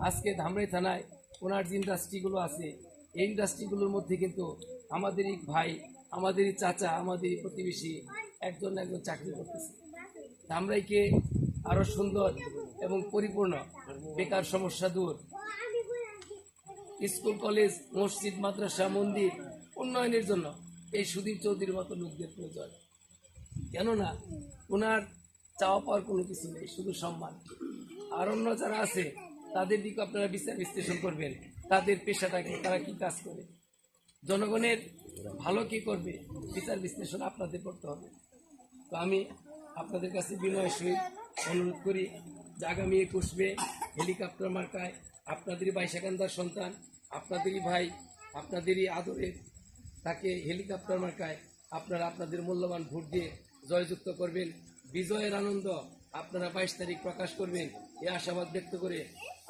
আজকে ধামরাই থানায় ওনার যে ইন্ডাস্ট্রিগুলো আছে এই ইন্ডাস্ট্রিগুলোর মধ্যে কিন্তু আমাদেরই ভাই, আমাদেরই চাচা, আমাদেরই প্রতিবেশী একজন একজন চাকরি করতেছে। ধামরাইকে আরো সুন্দর এবং পরিপূর্ণ, বেকার সমস্যা দূর, স্কুল কলেজ মসজিদ মাদ্রাসা মন্দির উন্নয়নের জন্য এই সুধীর চৌধুরীর মতো লোকদের প্রয়োজন। কেননা ওনার চাওয়া পাওয়ার কোনো কিছু নেই, শুধু সম্মান। আর অন্য যারা আছে তাদের দিকে আপনারা বিচার বিশ্লেষণ করবেন, তাদের পেশাটাকে, তারা কি কাজ করে, জনগণের ভালো কি করবে, বিচার বিশ্লেষণ আপনাদের করতে হবে। তো আমি আপনাদের কাছে বিনয়ের সহিত অনুরোধ করি যে আগামী 21 মে হেলিকপ্টার মার্কায় আপনাদেরই বাইশাকান্দার সন্তান, আপনাদেরই ভাই, আপনাদেরই আদরের তাকে হেলিকপ্টার মার্কায় আপনারা আপনাদের মূল্যবান ভোট দিয়ে জয়যুক্ত করবেন। বিজয়ের আনন্দ আপনারা 22 তারিখ প্রকাশ করবেন এই আশাবাদ ব্যক্ত করে